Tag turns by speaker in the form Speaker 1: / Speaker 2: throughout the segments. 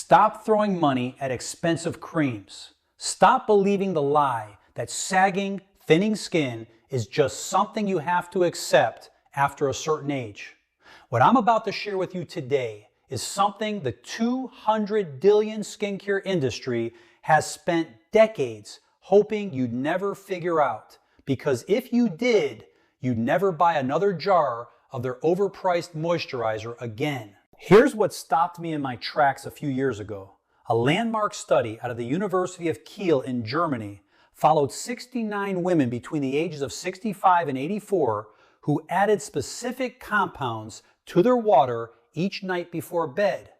Speaker 1: Stop throwing money at expensive creams. Stop believing the lie that sagging, thinning skin is just something you have to accept after a certain age. What I'm about to share with you today is something the $200 billion skincare industry has spent decades hoping you'd never figure out. Because if you did, you'd never buy another jar of their overpriced moisturizer again. Here's what stopped me in my tracks a few years ago. A landmark study out of the University of Kiel in Germany followed 69 women between the ages of 65 and 84 who added specific compounds to their water each night before bed.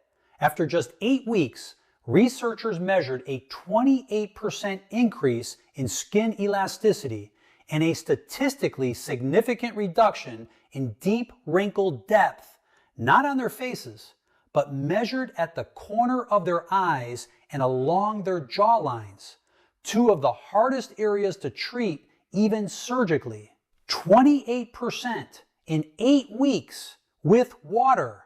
Speaker 1: After just 8 weeks, researchers measured a 28% increase in skin elasticity and a statistically significant reduction in deep wrinkle depth, not on their faces, but measured at the corner of their eyes and along their jawlines, two of the hardest areas to treat even surgically. 28% in 8 weeks with water.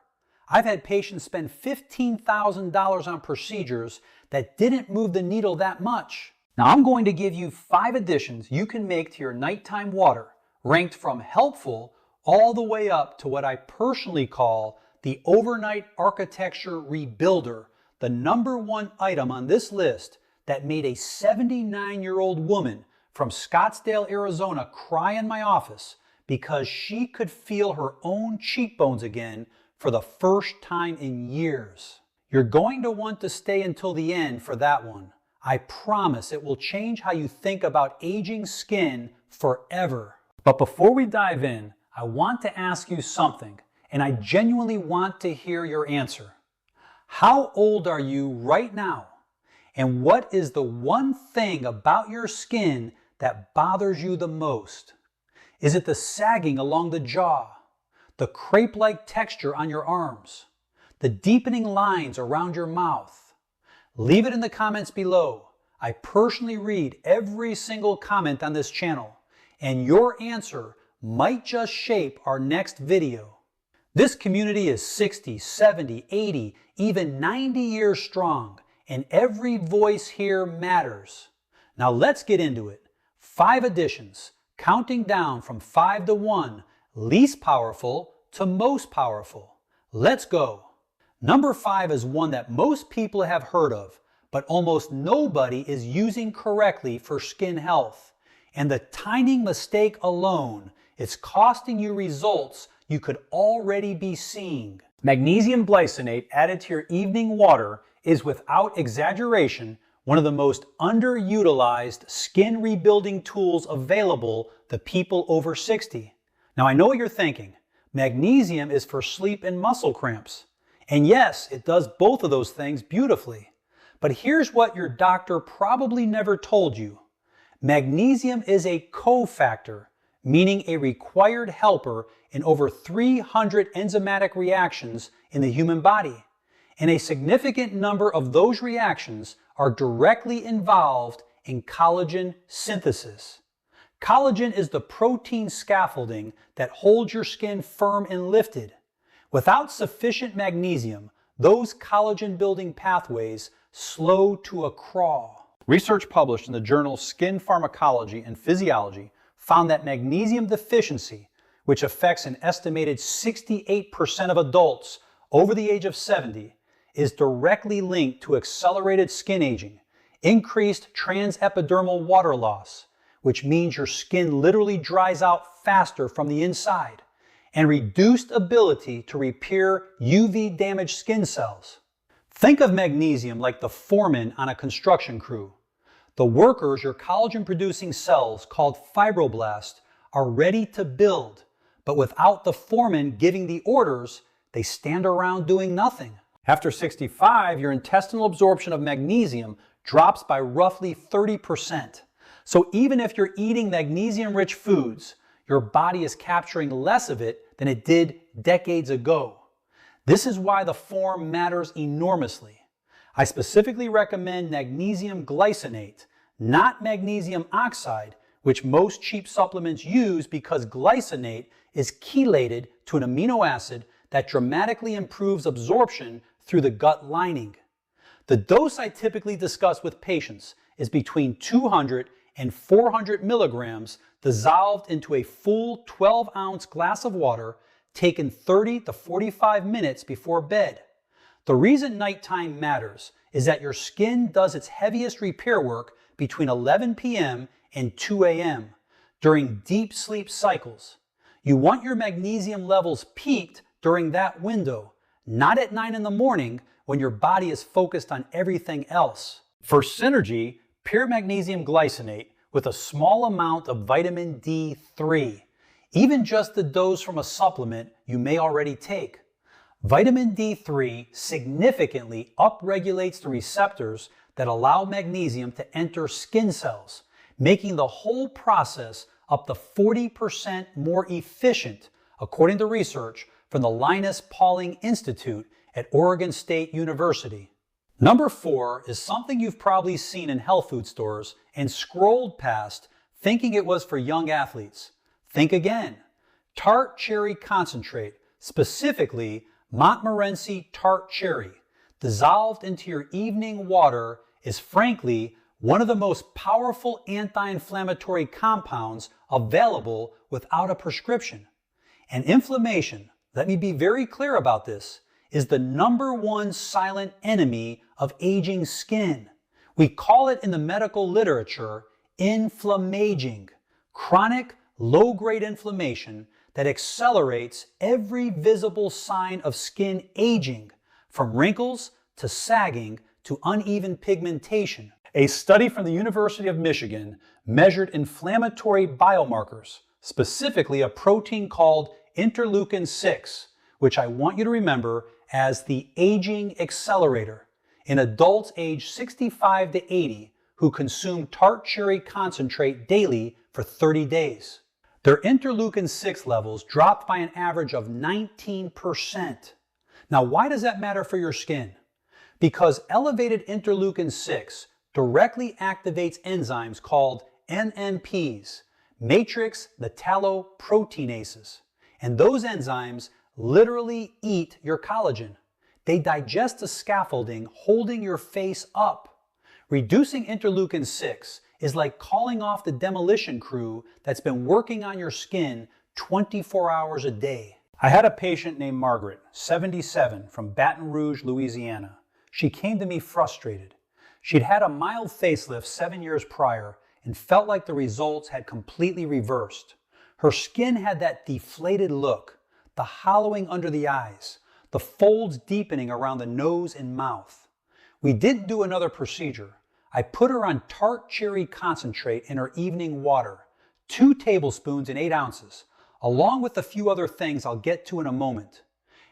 Speaker 1: I've had patients spend $15,000 on procedures that didn't move the needle that much. Now I'm going to give you 5 additions you can make to your nighttime water, ranked from helpful all the way up to what I personally call the overnight architecture rebuilder, the #1 item on this list that made a 79-year-old woman from Scottsdale, Arizona cry in my office because she could feel her own cheekbones again for the first time in years. You're going to want to stay until the end for that one. I promise it will change how you think about aging skin forever. But before we dive in, I want to ask you something, and I genuinely want to hear your answer. How old are you right now? And what is the one thing about your skin that bothers you the most? Is it the sagging along the jaw? The crepe-like texture on your arms? The deepening lines around your mouth? Leave it in the comments below. I personally read every single comment on this channel, and your answer might just shape our next video. This community is 60, 70, 80, even 90 years strong, and every voice here matters. Now let's get into it. 5 additions, counting down from 5 to 1, least powerful to most powerful. Let's go. Number 5 is one that most people have heard of, but almost nobody is using correctly for skin health. And the tiny mistake alone is costing you results you could already be seeing. Magnesium glycinate added to your evening water is without exaggeration one of the most underutilized skin rebuilding tools available to people over 60. Now I know what you're thinking. Magnesium is for sleep and muscle cramps. And yes, it does both of those things beautifully. But here's what your doctor probably never told you. Magnesium is a cofactor, meaning a required helper in over 300 enzymatic reactions in the human body. And a significant number of those reactions are directly involved in collagen synthesis. Collagen is the protein scaffolding that holds your skin firm and lifted. Without sufficient magnesium, those collagen-building pathways slow to a crawl. Research published in the journal Skin Pharmacology and Physiology found that magnesium deficiency, which affects an estimated 68% of adults over the age of 70, is directly linked to accelerated skin aging, increased transepidermal water loss, which means your skin literally dries out faster from the inside, and reduced ability to repair UV-damaged skin cells. Think of magnesium like the foreman on a construction crew. The workers your collagen-producing cells, called Fibroblast, are ready to build, but without the foreman giving the orders, they stand around doing nothing. After 65, your intestinal absorption of magnesium drops by roughly 30%. So even if you're eating magnesium-rich foods, your body is capturing less of it than it did decades ago. This is why the form matters enormously. I specifically recommend magnesium glycinate, not magnesium oxide, which most cheap supplements use because glycinate is chelated to an amino acid that dramatically improves absorption through the gut lining. The dose I typically discuss with patients is between 200 and 400 milligrams dissolved into a full 12-ounce glass of water taken 30 to 45 minutes before bed. The reason nighttime matters is that your skin does its heaviest repair work between 11 p.m. and 2 a.m. during deep sleep cycles. You want your magnesium levels peaked during that window, not at 9 in the morning when your body is focused on everything else. For synergy, pure magnesium glycinate with a small amount of vitamin D3, even just the dose from a supplement you may already take. Vitamin D3 significantly upregulates the receptors that allow magnesium to enter skin cells, making the whole process up to 40% more efficient, according to research from the Linus Pauling Institute at Oregon State University. Number 4 is something you've probably seen in health food stores and scrolled past thinking it was for young athletes. Think again. Tart cherry concentrate, specifically Montmorency tart cherry, dissolved into your evening water, is frankly one of the most powerful anti-inflammatory compounds available without a prescription. And inflammation, let me be very clear about this, is the #1 silent enemy of aging skin. We call it in the medical literature inflammaging, chronic low-grade inflammation that accelerates every visible sign of skin aging, from wrinkles to sagging to uneven pigmentation. A study from the University of Michigan measured inflammatory biomarkers, specifically a protein called interleukin-6, which I want you to remember as the aging accelerator, in adults aged 65 to 80 who consume tart cherry concentrate daily for 30 days. Their interleukin-6 levels dropped by an average of 19%. Now, why does that matter for your skin? Because elevated interleukin-6 directly activates enzymes called NMPs, matrix metalloproteinases. And those enzymes literally eat your collagen. They digest the scaffolding holding your face up. Reducing interleukin-6 is like calling off the demolition crew that's been working on your skin 24 hours a day. I had a patient named Margaret, 77, from Baton Rouge, Louisiana. She came to me frustrated. She'd had a mild facelift 7 years prior and felt like the results had completely reversed. Her skin had that deflated look, the hollowing under the eyes, the folds deepening around the nose and mouth. We didn't do another procedure. I put her on tart cherry concentrate in her evening water, 2 tablespoons in 8 ounces, along with a few other things I'll get to in a moment.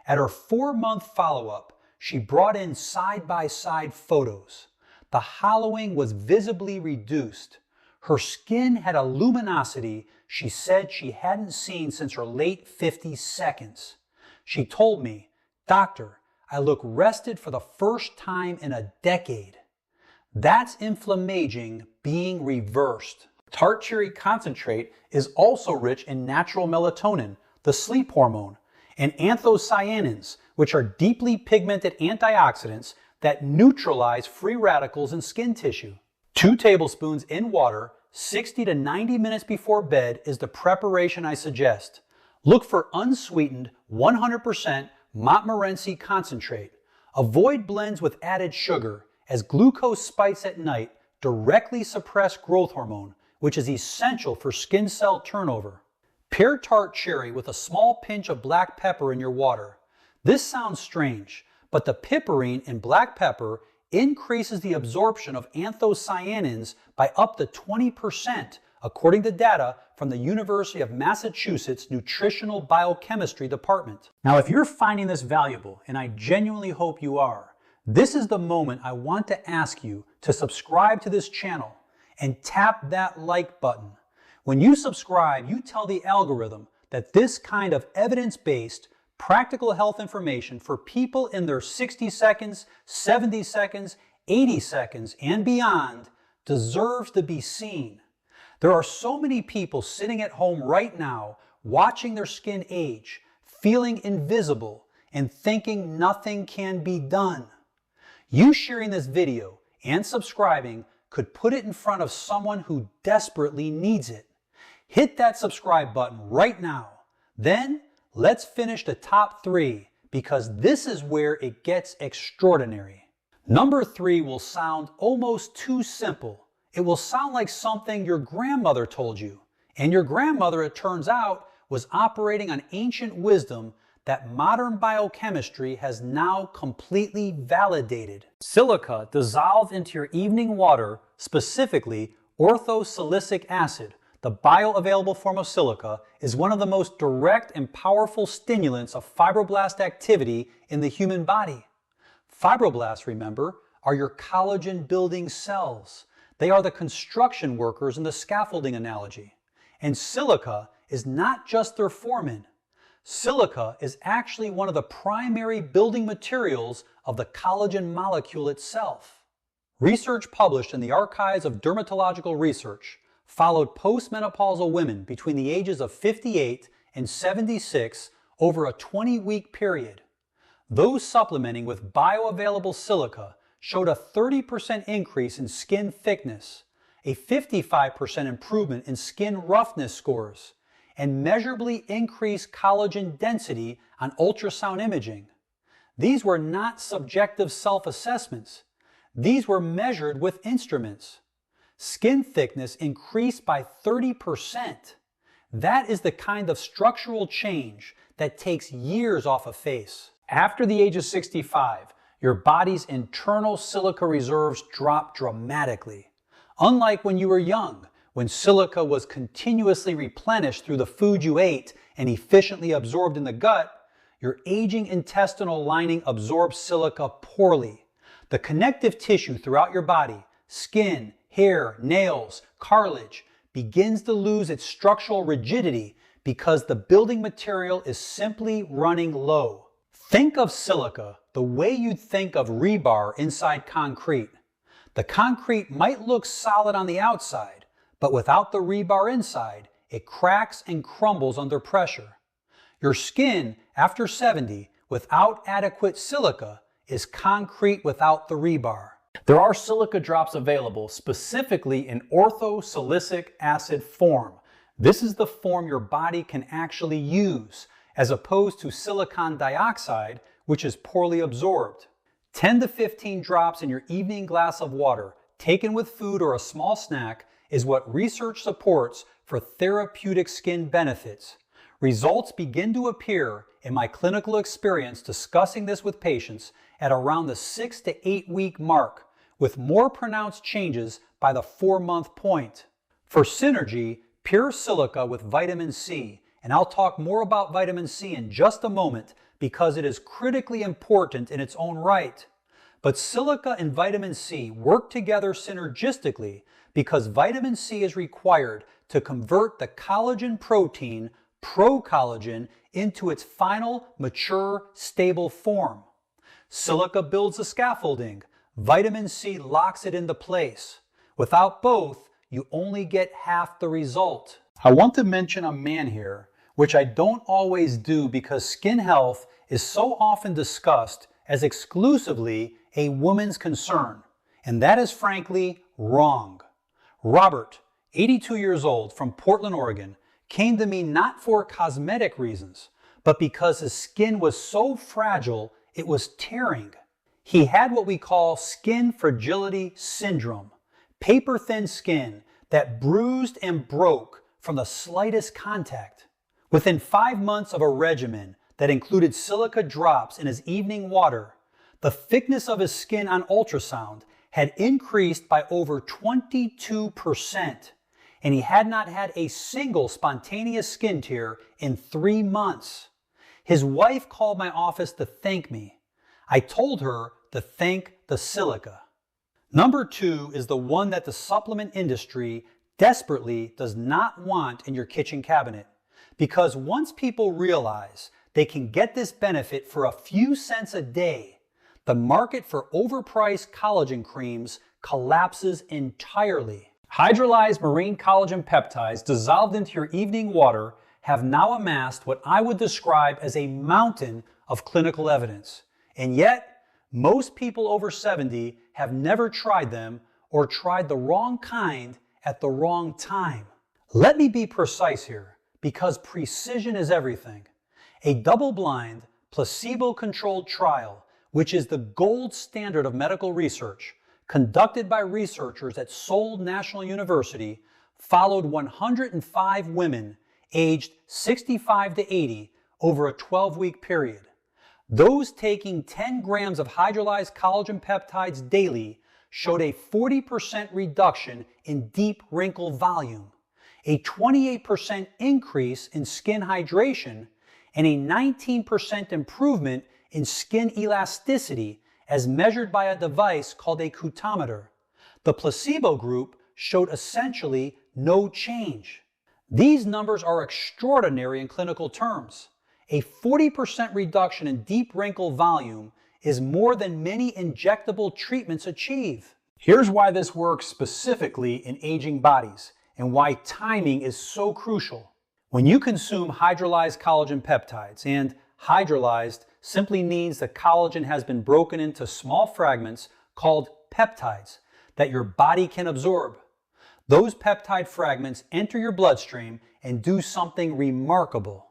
Speaker 1: At her 4-month follow-up, she brought in side-by-side photos. The hollowing was visibly reduced. Her skin had a luminosity she said she hadn't seen since her late 50 seconds. She told me, "Doctor, I look rested for the first time in a decade." That's inflammaging being reversed. Tart cherry concentrate is also rich in natural melatonin, the sleep hormone, and anthocyanins, which are deeply pigmented antioxidants that neutralize free radicals in skin tissue. 2 tablespoons in water 60 to 90 minutes before bed is the preparation I suggest. Look for unsweetened 100% Montmorency concentrate. Avoid blends with added sugar, as glucose spikes at night directly suppress growth hormone, which is essential for skin cell turnover. Pair tart cherry with a small pinch of black pepper in your water. This sounds strange, but the piperine in black pepper increases the absorption of anthocyanins by up to 20%, according to data from the University of Massachusetts Nutritional Biochemistry Department. Now, if you're finding this valuable, and I genuinely hope you are, this is the moment I want to ask you to subscribe to this channel and tap that like button. When you subscribe, you tell the algorithm that this kind of evidence-based, practical health information for people in their 60 seconds, 70 seconds, 80 seconds, and beyond deserves to be seen. There are so many people sitting at home right now watching their skin age, feeling invisible, and thinking nothing can be done. You sharing this video and subscribing could put it in front of someone who desperately needs it. Hit that subscribe button right now. Then let's finish the top 3 because this is where it gets extraordinary. Number 3 will sound almost too simple. It will sound like something your grandmother told you. And your grandmother, it turns out, was operating on ancient wisdom that modern biochemistry has now completely validated. Silica dissolved into your evening water, specifically orthosilicic acid, the bioavailable form of silica, is one of the most direct and powerful stimulants of fibroblast activity in the human body. Fibroblasts, remember, are your collagen-building cells. They are the construction workers in the scaffolding analogy. And silica is not just their foreman. Silica is actually one of the primary building materials of the collagen molecule itself. Research published in the Archives of Dermatological Research followed postmenopausal women between the ages of 58 and 76 over a 20-week period. Those supplementing with bioavailable silica showed a 30% increase in skin thickness, a 55% improvement in skin roughness scores, and measurably increased collagen density on ultrasound imaging. These were not subjective self-assessments. These were measured with instruments. Skin thickness increased by 30%. That is the kind of structural change that takes years off a face. After the age of 65, your body's internal silica reserves drop dramatically. Unlike when you were young, when silica was continuously replenished through the food you ate and efficiently absorbed in the gut, your aging intestinal lining absorbs silica poorly. The connective tissue throughout your body, skin, hair, nails, cartilage, begins to lose its structural rigidity because the building material is simply running low. Think of silica the way you'd think of rebar inside concrete. The concrete might look solid on the outside, but without the rebar inside, it cracks and crumbles under pressure. Your skin, after 70, without adequate silica, is concrete without the rebar. There are silica drops available specifically in orthosilicic acid form. This is the form your body can actually use, as opposed to silicon dioxide, which is poorly absorbed. 10 to 15 drops in your evening glass of water, taken with food or a small snack, is what research supports for therapeutic skin benefits. Results begin to appear in my clinical experience discussing this with patients at around the 6 to 8 week mark, with more pronounced changes by the 4-month point. For synergy, pure silica with vitamin C, and I'll talk more about vitamin C in just a moment because it is critically important in its own right. But silica and vitamin C work together synergistically because vitamin C is required to convert the collagen protein, procollagen, into its final, mature, stable form. Silica builds the scaffolding. Vitamin C locks it into place. Without both, you only get half the result. I want to mention a man here, which I don't always do because skin health is so often discussed as exclusively a woman's concern, and that is frankly wrong. Robert, 82 years old, from Portland, Oregon, came to me not for cosmetic reasons, but because his skin was so fragile it was tearing. He had what we call skin fragility syndrome, paper-thin skin that bruised and broke from the slightest contact. Within 5 months of a regimen that included silica drops in his evening water, the thickness of his skin on ultrasound had increased by over 22%, and he had not had a single spontaneous skin tear in 3 months. His wife called my office to thank me. I told her to thank the silica. Number 2 is the one that the supplement industry desperately does not want in your kitchen cabinet, because once people realize they can get this benefit for a few cents a day, the market for overpriced collagen creams collapses entirely. Hydrolyzed marine collagen peptides dissolved into your evening water have now amassed what I would describe as a mountain of clinical evidence. And yet, Most people over 70 have never tried them or tried the wrong kind at the wrong time. Let me be precise here, because precision is everything. A double-blind, placebo-controlled trial, which is the gold standard of medical research, conducted by researchers at Seoul National University, followed 105 women aged 65 to 80 over a 12-week period. Those taking 10 grams of hydrolyzed collagen peptides daily showed a 40% reduction in deep wrinkle volume, a 28% increase in skin hydration, and a 19% improvement in skin elasticity as measured by a device called a cutometer. The placebo group showed essentially no change. These numbers are extraordinary in clinical terms. A 40% reduction in deep wrinkle volume is more than many injectable treatments achieve. Here's why this works specifically in aging bodies and why timing is so crucial. When you consume hydrolyzed collagen peptides, and hydrolyzed simply means the collagen has been broken into small fragments called peptides that your body can absorb. Those peptide fragments enter your bloodstream and do something remarkable.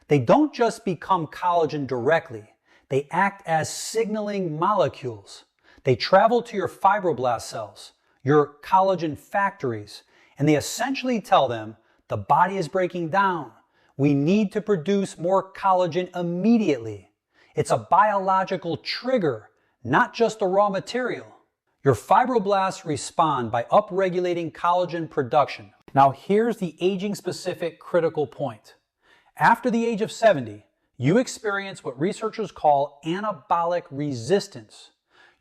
Speaker 1: They don't just become collagen directly, they act as signaling molecules. They travel to your fibroblast cells, your collagen factories, and they essentially tell them, the body is breaking down. We need to produce more collagen immediately. It's a biological trigger, not just a raw material. Your fibroblasts respond by upregulating collagen production. Now here's the aging-specific critical point. After the age of 70, you experience what researchers call anabolic resistance.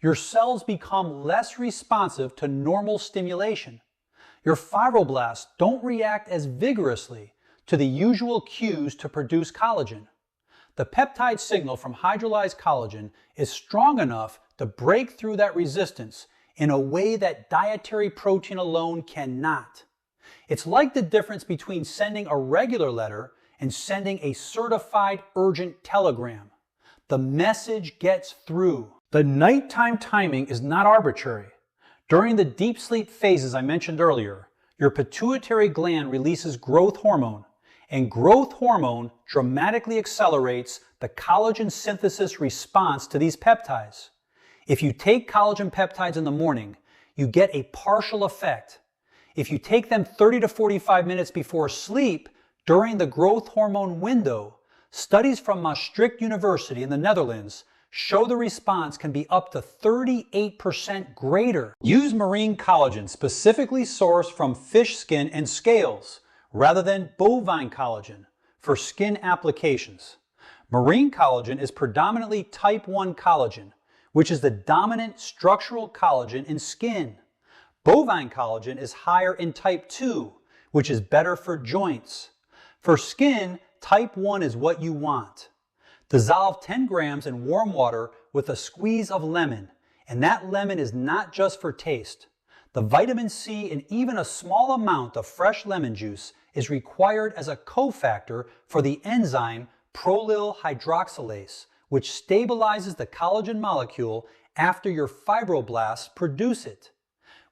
Speaker 1: Your cells become less responsive to normal stimulation. Your fibroblasts don't react as vigorously to the usual cues to produce collagen. The peptide signal from hydrolyzed collagen is strong enough to break through that resistance in a way that dietary protein alone cannot. It's like the difference between sending a regular letter and sending a certified urgent telegram. The message gets through. The nighttime timing is not arbitrary. During the deep sleep phases I mentioned earlier, your pituitary gland releases growth hormone, and growth hormone dramatically accelerates the collagen synthesis response to these peptides. If you take collagen peptides in the morning, you get a partial effect. If you take them 30 to 45 minutes before sleep, during the growth hormone window, studies from Maastricht University in the Netherlands show the response can be up to 38% greater. Use marine collagen specifically sourced from fish skin and scales rather than bovine collagen for skin applications. Marine collagen is predominantly type 1 collagen, which is the dominant structural collagen in skin. Bovine collagen is higher in type 2, which is better for joints. For skin, type 1 is what you want. Dissolve 10 grams in warm water with a squeeze of lemon, and that lemon is not just for taste. The vitamin C and even a small amount of fresh lemon juice is required as a cofactor for the enzyme prolyl hydroxylase, which stabilizes the collagen molecule after your fibroblasts produce it.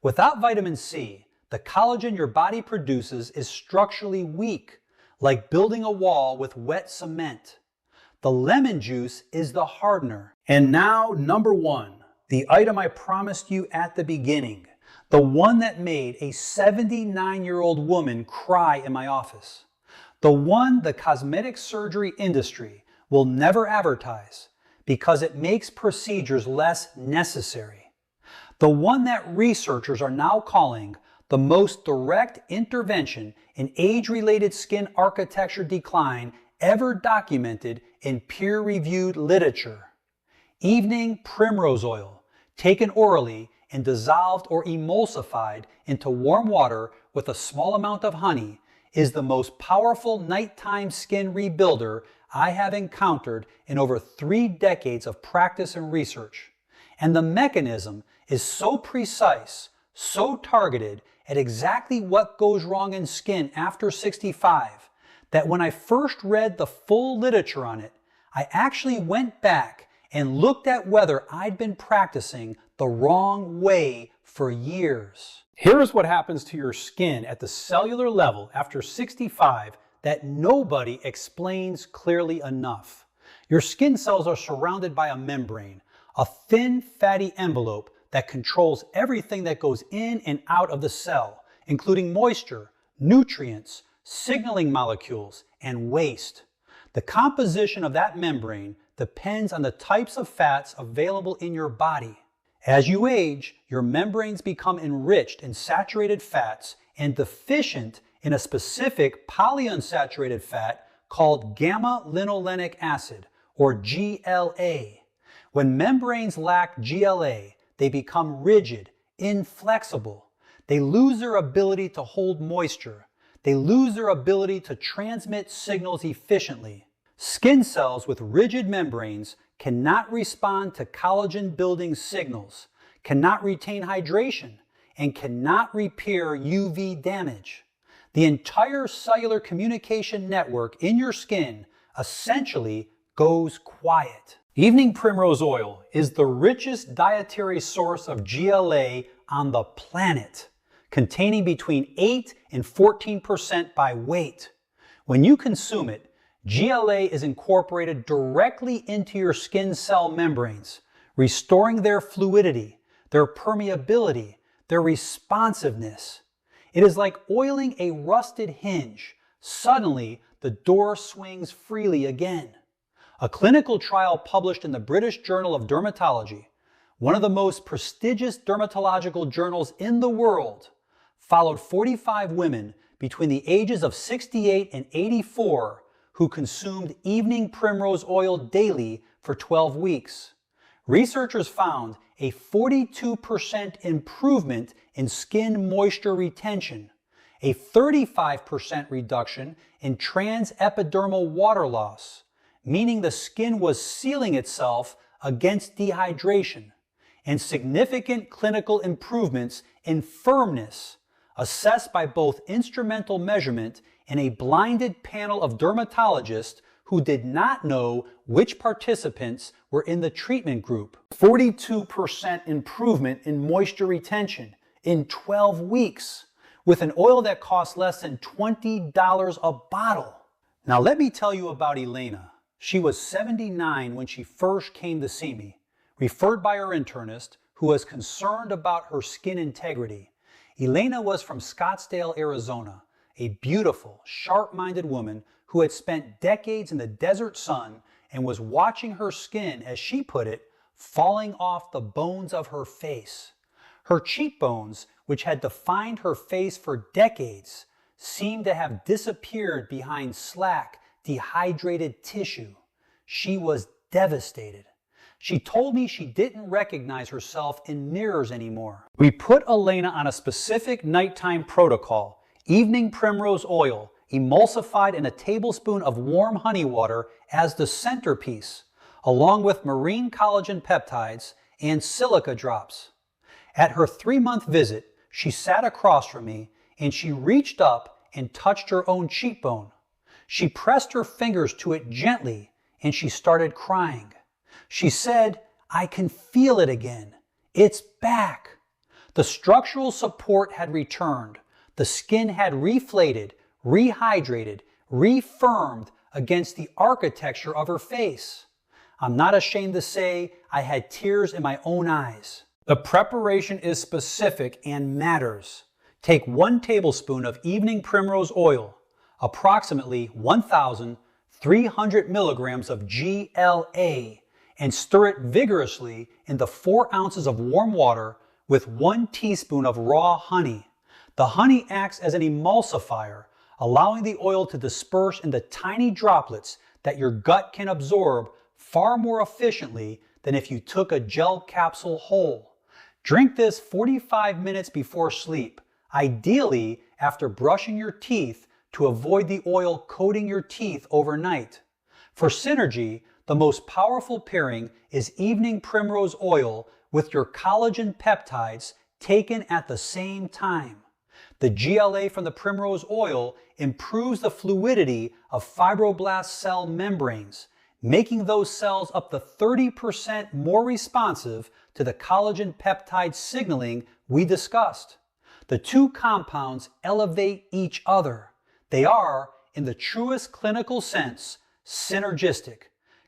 Speaker 1: Without vitamin C, the collagen your body produces is structurally weak, like building a wall with wet cement. The lemon juice is the hardener. And now, number one, the item I promised you at the beginning, the one that made a 79-year-old woman cry in my office, the one the cosmetic surgery industry will never advertise because it makes procedures less necessary, the one that researchers are now calling the most direct intervention in age-related skin architecture decline ever documented in peer-reviewed literature. Evening Primrose Oil, taken orally and dissolved or emulsified into warm water with a small amount of honey, is the most powerful nighttime skin rebuilder I have encountered in over 3 decades of practice and research. And the mechanism is so precise, so targeted at exactly what goes wrong in skin after 65, that when I first read the full literature on it, I actually went back and looked at whether I'd been practicing the wrong way for years. Here's what happens to your skin at the cellular level after 65 that nobody explains clearly enough. Your skin cells are surrounded by a membrane, a thin, fatty envelope that controls everything that goes in and out of the cell, including moisture, nutrients, signaling molecules, and waste. The composition of that membrane depends on the types of fats available in your body. As you age, your membranes become enriched in saturated fats and deficient in a specific polyunsaturated fat called gamma-linolenic acid, or GLA. When membranes lack GLA, they become rigid, inflexible. They lose their ability to hold moisture. They lose their ability to transmit signals efficiently. Skin cells with rigid membranes cannot respond to collagen-building signals, cannot retain hydration, and cannot repair UV damage. The entire cellular communication network in your skin essentially goes quiet. Evening Primrose Oil is the richest dietary source of GLA on the planet, containing between 8 and 14% by weight. When you consume it, GLA is incorporated directly into your skin cell membranes, restoring their fluidity, their permeability, their responsiveness. It is like oiling a rusted hinge. Suddenly, the door swings freely again. A clinical trial published in the British Journal of Dermatology, one of the most prestigious dermatological journals in the world, followed 45 women between the ages of 68 and 84 who consumed Evening Primrose Oil daily for 12 weeks. Researchers found a 42% improvement in skin moisture retention, a 35% reduction in transepidermal water loss, meaning the skin was sealing itself against dehydration, and significant clinical improvements in firmness, assessed by both instrumental measurement and a blinded panel of dermatologists who did not know which participants were in the treatment group. 42% improvement in moisture retention in 12 weeks with an oil that costs less than $20 a bottle. Now let me tell you about Elena. She was 79 when she first came to see me, referred by her internist who was concerned about her skin integrity. Elena was from Scottsdale, Arizona, a beautiful, sharp-minded woman who had spent decades in the desert sun and was watching her skin, as she put it, falling off the bones of her face. Her cheekbones, which had defined her face for decades, seemed to have disappeared behind slack, dehydrated tissue. She was devastated. She told me she didn't recognize herself in mirrors anymore. We put Elena on a specific nighttime protocol, Evening Primrose Oil, emulsified in a tablespoon of warm honey water as the centerpiece, along with marine collagen peptides and silica drops. At her 3-month visit, she sat across from me and she reached up and touched her own cheekbone. She pressed her fingers to it gently and she started crying. She said, "I can feel it again. It's back." The structural support had returned. The skin had reflated, rehydrated, refirmed against the architecture of her face. I'm not ashamed to say I had tears in my own eyes. The preparation is specific and matters. Take 1 tablespoon of Evening Primrose Oil, approximately 1,300 milligrams of GLA, and stir it vigorously into 4 ounces of warm water with 1 teaspoon of raw honey. The honey acts as an emulsifier, allowing the oil to disperse into tiny droplets that your gut can absorb far more efficiently than if you took a gel capsule whole. Drink this 45 minutes before sleep, ideally after brushing your teeth to avoid the oil coating your teeth overnight. For synergy, the most powerful pairing is Evening Primrose Oil with your collagen peptides taken at the same time. The GLA from the primrose oil improves the fluidity of fibroblast cell membranes, making those cells up to 30% more responsive to the collagen peptide signaling we discussed. The two compounds elevate each other. They are, in the truest clinical sense, synergistic,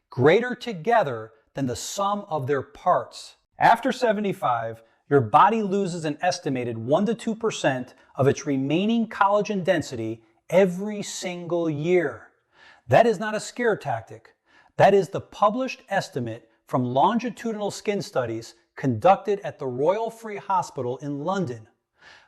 Speaker 1: greater together than the sum of their parts. After 75, your body loses an estimated 1 to 2% of its remaining collagen density every single year. That is not a scare tactic. That is the published estimate from longitudinal skin studies conducted at the Royal Free Hospital in London.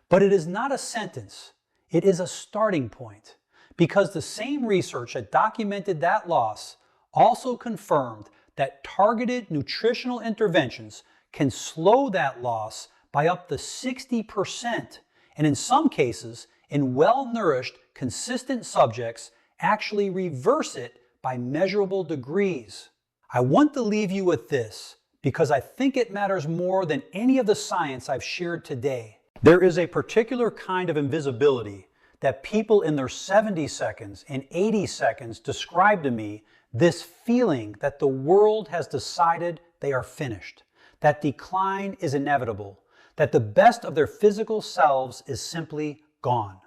Speaker 1: But it is not a sentence. It is a starting point, because the same research that documented that loss also confirmed that targeted nutritional interventions can slow that loss by up to 60%, and in some cases, in well-nourished, consistent subjects, actually reverse it by measurable degrees. I want to leave you with this because I think it matters more than any of the science I've shared today. There is a particular kind of invisibility that people in their 70 seconds and 80 seconds describe to me, this feeling that the world has decided they are finished, that decline is inevitable, that the best of their physical selves is simply gone.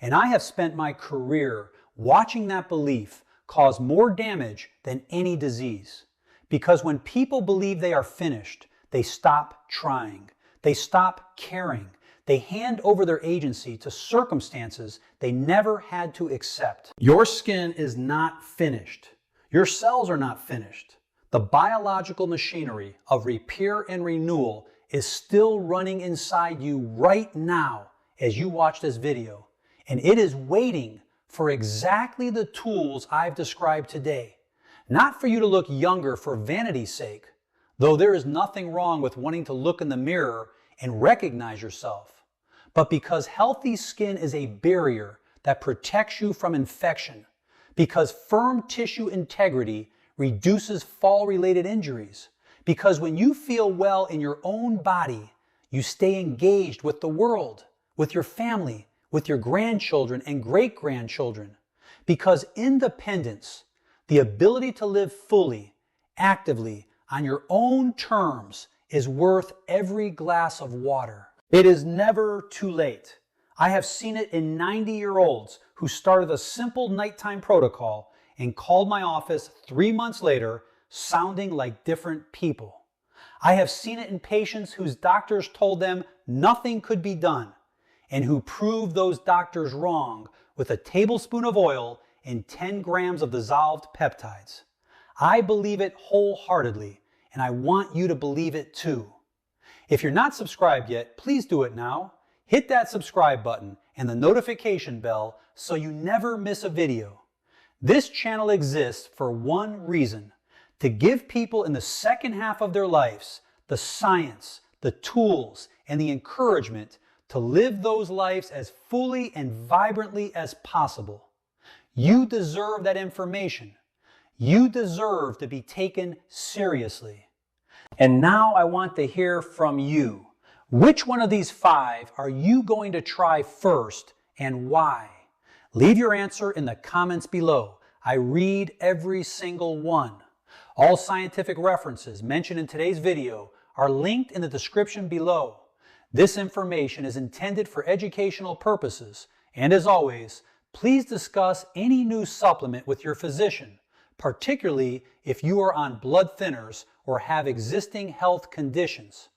Speaker 1: And I have spent my career watching that belief cause more damage than any disease. Because when people believe they are finished, they stop trying, they stop caring, they hand over their agency to circumstances they never had to accept. Your skin is not finished. Your cells are not finished. The biological machinery of repair and renewal is still running inside you right now as you watch this video. And it is waiting for exactly the tools I've described today. Not for you to look younger for vanity's sake, though there is nothing wrong with wanting to look in the mirror and recognize yourself, but because healthy skin is a barrier that protects you from infection, because firm tissue integrity reduces fall-related injuries, because when you feel well in your own body, you stay engaged with the world, with your family, with your grandchildren and great-grandchildren, because independence, the ability to live fully, actively, on your own terms, is worth every glass of water. It is never too late. I have seen it in 90-year-olds who started a simple nighttime protocol and called my office 3 months later sounding like different people. I have seen it in patients whose doctors told them nothing could be done and who proved those doctors wrong with a tablespoon of oil and 10 grams of dissolved peptides. I believe it wholeheartedly, and I want you to believe it too. If you're not subscribed yet, please do it now. Hit that subscribe button and the notification bell so you never miss a video. This channel exists for one reason: to give people in the second half of their lives the science, the tools, and the encouragement to live those lives as fully and vibrantly as possible. You deserve that information. You deserve to be taken seriously. And now I want to hear from you. Which one of these 5 are you going to try first and why? Leave your answer in the comments below. I read every single one. All scientific references mentioned in today's video are linked in the description below. This information is intended for educational purposes, and as always, please discuss any new supplement with your physician, particularly if you are on blood thinners or have existing health conditions.